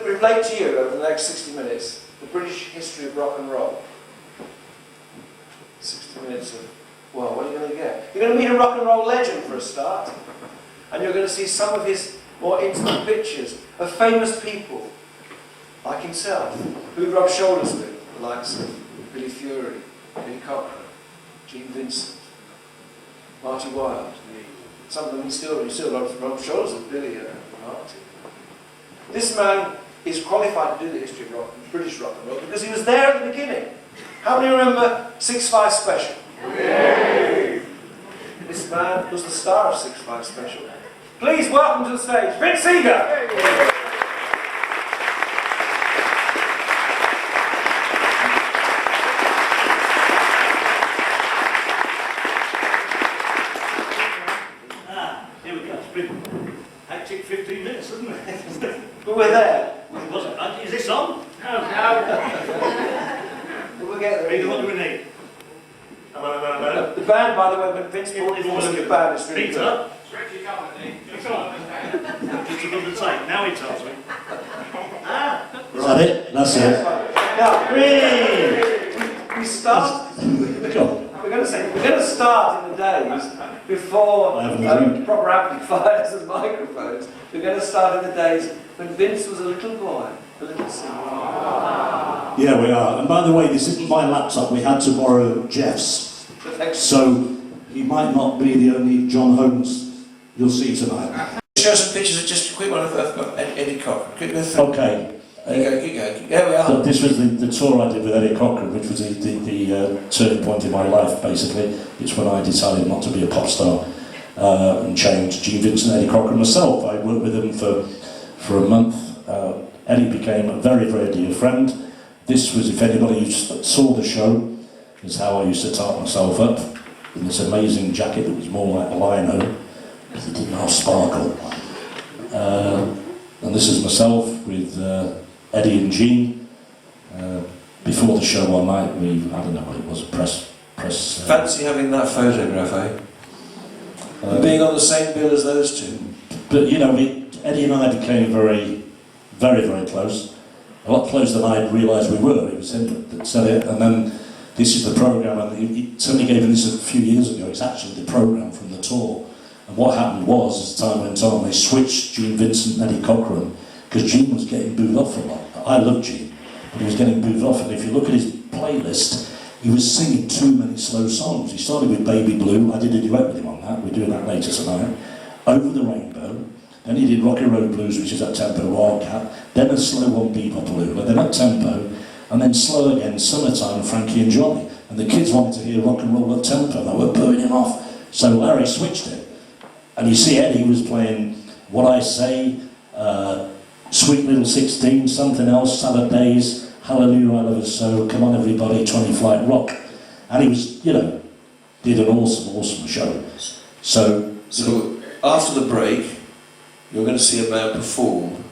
to relate to you over the next 60 minutes the British history of rock and roll. 60 minutes of, well, what are you going to get? You're going to meet a rock and roll legend for a start, and you're going to see some of his more intimate pictures of famous people like himself, who he rubbed shoulders with, the likes of Billy Fury, Eddie Cochran, Gene Vincent, Marty Wilde. Some of them he still rubs shoulders with Billy and Marty. This man is qualified to do the history of rock, British rock and roll because he was there at the beginning. How many remember 6-5 Special? Yay! This man was the star of 6-5 Special. Please welcome to the stage, Vince Seeger! Yay! Hectic 15 minutes, isn't it? But we're there. Is this on? No. We'll get there. What do we need? The band, by the way, when Vince brought the band, is really good. Just another take. Now he tells me. Is that it? That's it. Now, we start. We're going to start in the days before proper amplifiers and microphones. We're going to start in the days when Vince was a little boy, a little singer. Yeah, we are. And by the way, this isn't my laptop. We had to borrow Jeff's. So he might not be the only John Holmes you'll see tonight. Show some pictures of just a quick one of Eddie Cochran. Okay. Keep going. There we are. This was the tour I did with Eddie Cochran, which was the turning point in my life, basically. It's when I decided not to be a pop star and changed. Gene Vincent, Eddie Cochran, myself. I worked with him for a month. Eddie became a very, very dear friend. This was, if anybody saw the show, is how I used to tart myself up in this amazing jacket that was more like a lino, because it didn't have sparkle. And this is myself with Eddie and Gene. Before the show one night, I don't know what it was, press. Fancy having that photograph, eh? Being on the same bill as those two. But you know, Eddie and I became very, very, very close. A lot closer than I realised we were. It was him that said it, and then this is the programme, and somebody gave him this a few years ago. It's actually the programme from the tour. And what happened was, as time went on, they switched Gene Vincent and Eddie Cochran, because Gene was getting booed off a lot. I love Gene, but he was getting booed off, and if you look at his playlist, he was singing too many slow songs. He started with Baby Blue. I did a duet with him on that. We're doing that later tonight. Over the Rainbow. Then he did Rocky Road Blues, which is up tempo, Wildcat. Then a slow one, Bebop-A-Lula. Then up tempo, and then slow again, Summertime, Frankie and Johnny. And the kids wanted to hear rock and roll up tempo. They were booing him off. So Larry switched it. And you see Eddie was playing What I Say, Sweet Little 16, Something Else, Salad Days, Hallelujah, I Love Us So, Come On Everybody, 20 Flight Rock. And he was, you know, did an awesome, awesome show. So after the break, you're going to see a man perform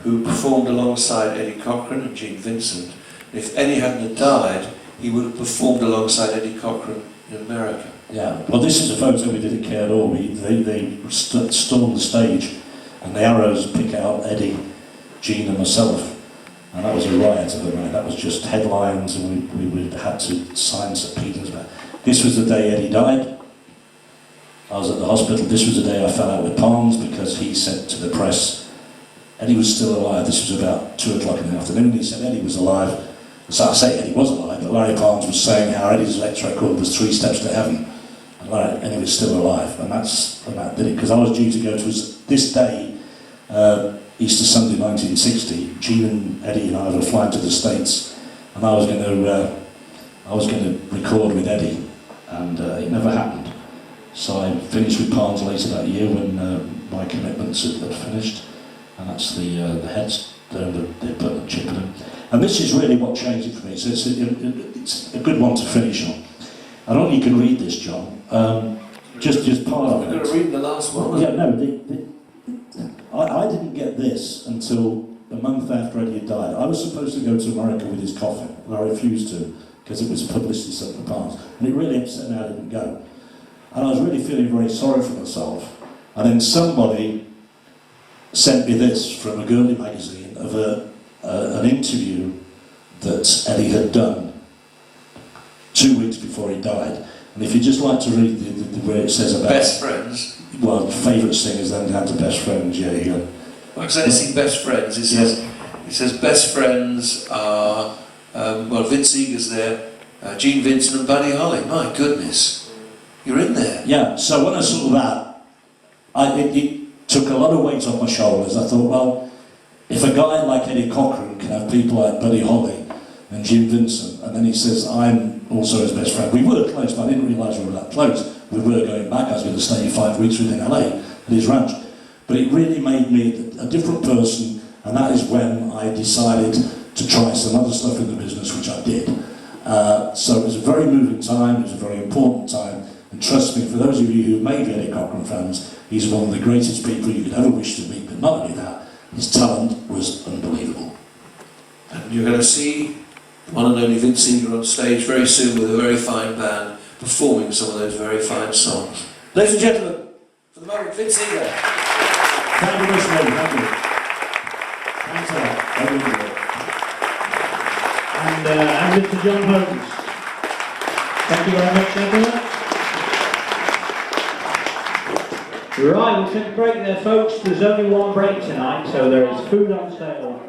who performed alongside Eddie Cochran and Gene Vincent. If Eddie hadn't have died, he would have performed alongside Eddie Cochran in America. Yeah, well, this is a photo we didn't care at all. They stormed the stage, and the arrows pick out Eddie, Gene and myself. And that was a riot of the night. That was just headlines, and we had to sign subpoenas. This was the day Eddie died. I was at the hospital. This was the day I fell out with Palms, because he said to the press, Eddie was still alive. This was about 2 o'clock in the afternoon. He said Eddie was alive. So I say Eddie was alive, but Larry Palms was saying how Eddie's next record was 3 Steps to Heaven. And he was still alive. And that did it. Because I was due to go to this day, Easter Sunday 1960, Gene and Eddie and I were flying to the States, and I was going to record with Eddie, and it never happened. So I finished with Palms later that year when my commitments had finished, and that's the heads, they put the chip in them. And this is really what changed it for me. So it's a good one to finish on. I don't know if you can read this, John. Just part of it. You're going to read the last one? Yeah, no. I didn't get this until a month after Eddie had died. I was supposed to go to America with his coffin, and I refused to, because it was publicity stuff in the past. And it really upset me I didn't go. And I was really feeling very sorry for myself. And then somebody sent me this from a girly magazine of an interview that Eddie had done 2 weeks before he died. And if you'd just like to read where it says about... Best friends. Well, favourite singers, then down to best friends, yeah, you go. Well, because I see best friends, it says best friends are, Vince Eager's there, Gene Vincent and Buddy Holly. My goodness, you're in there. Yeah, so when I saw that, it took a lot of weight off my shoulders. I thought, well, if a guy like Eddie Cochran can have people like Buddy Holly and Gene Vincent, and then he says, I'm also his best friend. We were close, but I didn't realise we were that close. We were going back. I was going to stay 5 weeks within LA at his ranch. But it really made me a different person, and that is when I decided to try some other stuff in the business, which I did. So it was a very moving time, it was a very important time, and trust me, for those of you who may be Eddie Cochran fans, he's one of the greatest people you could ever wish to meet, but not only that, his talent was unbelievable. And you're going to see the one and only Vince Eager on stage very soon with a very fine band performing some of those very fine songs. Ladies and gentlemen, for the moment, Vince Eager. Thank you, Mr. Lee, thank you. Thanks a lot. I really enjoyed it. And Mr. John Holmes. Thank you very much, gentlemen. Right, we'll take a break there, folks. There's only one break tonight, so there is food on sale.